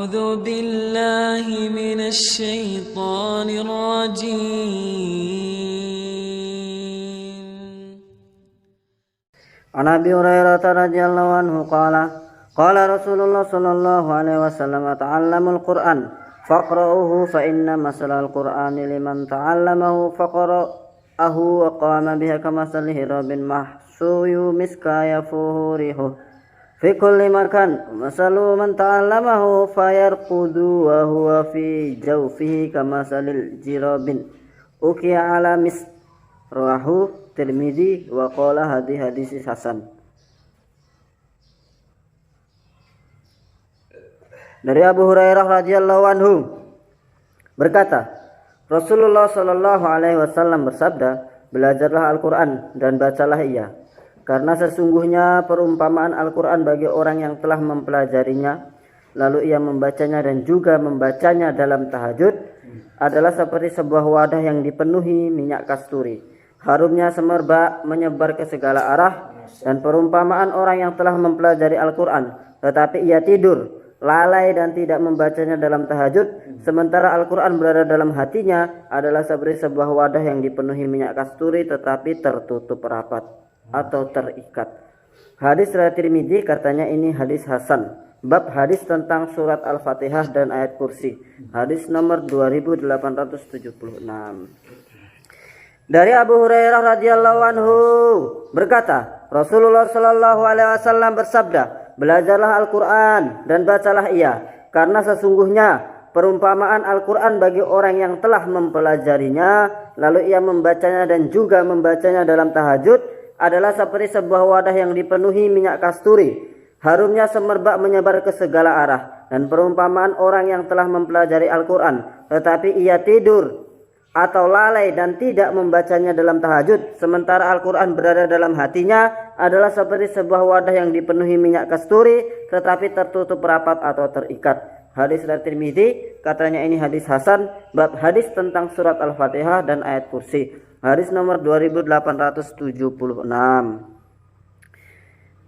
أعوذ بالله من الشيطان الرجيم. عن أبي هريرة رضي الله عنه قال رسول الله صلى الله عليه وسلم تعلموا القرآن فاقرؤوه فإن مثل القرآن لمن تعلمه فقرأه وقام به كمثل هراب محشو مسك يفوه ريحه في كل مكان مثل من تعلمه فيرقد وهو في جوفه كمثل الجراب أوكي على مسك رواه Tirmidzi wa qala hadis hasan. Dari Abu Hurairah radhiyallahu anhu berkata, Rasulullah sallallahu alaihi wasallam bersabda, belajarlah Al-Qur'an dan bacalah ia, karena sesungguhnya perumpamaan Al-Qur'an bagi orang yang telah mempelajarinya lalu ia membacanya dan juga membacanya dalam tahajud adalah seperti sebuah wadah yang dipenuhi minyak kasturi. Harumnya semerbak menyebar ke segala arah, dan perumpamaan orang yang telah mempelajari Al-Quran tetapi ia tidur, lalai dan tidak membacanya dalam tahajud, sementara Al-Quran berada dalam hatinya adalah seperti sebuah wadah yang dipenuhi minyak kasturi tetapi tertutup rapat atau terikat. Hadis riwayat Tirmidzi, katanya ini hadis hasan. Bab hadis tentang surat Al-Fatihah dan ayat kursi. Hadis nomor 2876. Dari Abu Hurairah radhiyallahu anhu berkata, Rasulullah sallallahu alaihi wasallam bersabda, belajarlah Al-Qur'an dan bacalah ia, karena sesungguhnya perumpamaan Al-Qur'an bagi orang yang telah mempelajarinya lalu ia membacanya dan juga membacanya dalam tahajud adalah seperti sebuah wadah yang dipenuhi minyak kasturi. Harumnya semerbak menyebar ke segala arah, dan perumpamaan orang yang telah mempelajari Al-Qur'an tetapi ia tidur atau lalai dan tidak membacanya dalam tahajud, sementara Al-Quran berada dalam hatinya adalah seperti sebuah wadah yang dipenuhi minyak kasturi tetapi tertutup rapat atau terikat. Hadis dari Tirmidzi, katanya ini hadis hasan. Bab hadis tentang surat Al-Fatihah dan ayat kursi. Hadis nomor 2876.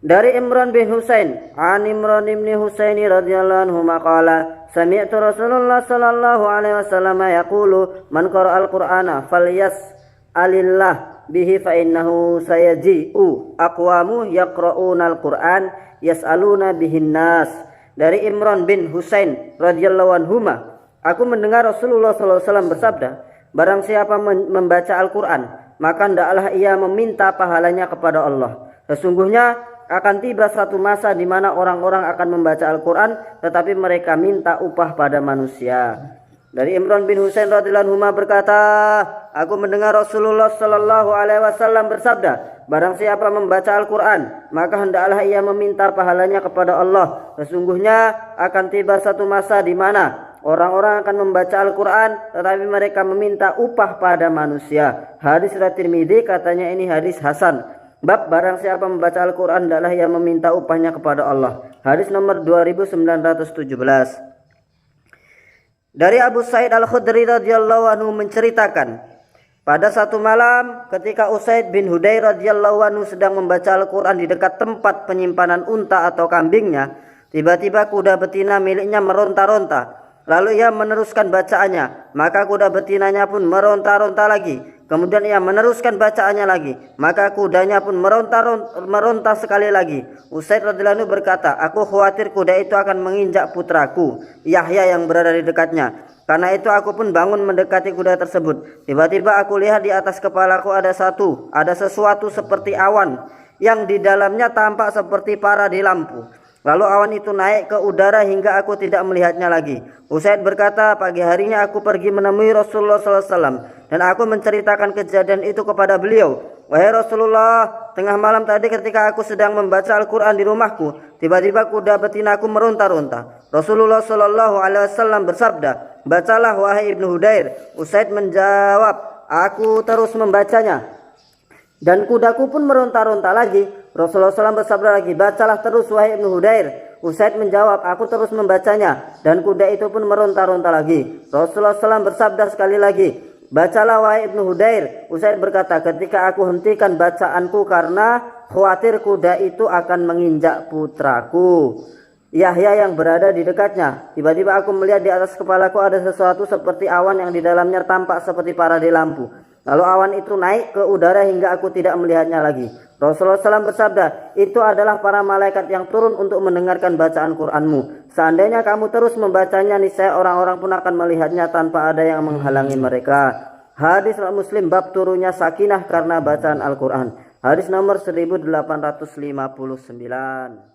Dari Imran bin Husain, an Imran bin Husaini radhiyallahu anhu maqala, sami'tu Rasulullah sallallahu alaihi wasallam yaqulu, man qara'al Qur'ana falyas'alillah bihi fa innahu sayaji'u aqwamu yaqra'unal Qur'an yas'aluna bihin nas. Dari Imran bin Husain radhiyallahu anhuma, aku mendengar Rasulullah sallallahu alaihi wasallam bersabda, barang siapa membaca Al-Qur'an, maka hendaklah ia meminta pahalanya kepada Allah. Sesungguhnya akan tiba satu masa di mana orang-orang akan membaca Al-Quran tetapi mereka minta upah pada manusia. Dari Imran bin Husain radhiyallahu anhu berkata, aku mendengar Rasulullah sallallahu alaihi wasallam bersabda, barang siapa membaca Al-Quran maka hendaklah ia meminta pahalanya kepada Allah. Sesungguhnya akan tiba satu masa di mana orang-orang akan membaca Al-Quran tetapi mereka meminta upah pada manusia. Hadis riwayat Tirmidzi, katanya ini hadis hasan. Bab barang siapa membaca Al-Quran adalah yang meminta upahnya kepada Allah. Hadis nomor 2917. Dari Abu Sa'id Al-Khudri radhiyallahu anhu menceritakan, pada satu malam ketika Usaid bin Hudayr radhiyallahu anhu sedang membaca Al-Quran di dekat tempat penyimpanan unta atau kambingnya, tiba-tiba kuda betina miliknya meronta-ronta. Lalu ia meneruskan bacaannya, maka kuda betinanya pun meronta-ronta lagi. Kemudian ia meneruskan bacaannya lagi, maka kudanya pun meronta sekali lagi. Usaid radhiyallahu anhu berkata, aku khawatir kuda itu akan menginjak putraku Yahya yang berada di dekatnya. Karena itu aku pun bangun mendekati kuda tersebut. Tiba-tiba aku lihat di atas kepalaku ada sesuatu seperti awan yang di dalamnya tampak seperti para di lampu. Lalu awan itu naik ke udara hingga aku tidak melihatnya lagi. Usaid berkata, pagi harinya aku pergi menemui Rasulullah SAW dan aku menceritakan kejadian itu kepada beliau. Wahai Rasulullah, tengah malam tadi ketika aku sedang membaca Al-Quran di rumahku, tiba-tiba kuda betinaku meronta-ronta. Rasulullah SAW bersabda, bacalah wahai Ibnu Hudair. Usaid menjawab, aku terus membacanya dan kudaku pun meronta-ronta lagi. Rasulullah SAW bersabda lagi, bacalah terus wahai Ibnu Hudair. Usaid menjawab, aku terus membacanya dan kuda itu pun meronta-ronta lagi. Rasulullah SAW bersabda sekali lagi, bacalah wahai Ibnu Hudair. Usaid berkata, ketika aku hentikan bacaanku karena khawatir kuda itu akan menginjak putraku. Yahya yang berada di dekatnya. Tiba-tiba aku melihat di atas kepalaku ada sesuatu seperti awan yang di dalamnya tampak seperti paralel lampu. Lalu awan itu naik ke udara hingga aku tidak melihatnya lagi. Rasulullah SAW bersabda, itu adalah para malaikat yang turun untuk mendengarkan bacaan Qur'anmu. Seandainya kamu terus membacanya, niscaya orang-orang pun akan melihatnya tanpa ada yang menghalangi mereka. Hadis Muslim bab turunnya sakinah karena bacaan Al-Quran. Hadis nomor 1859.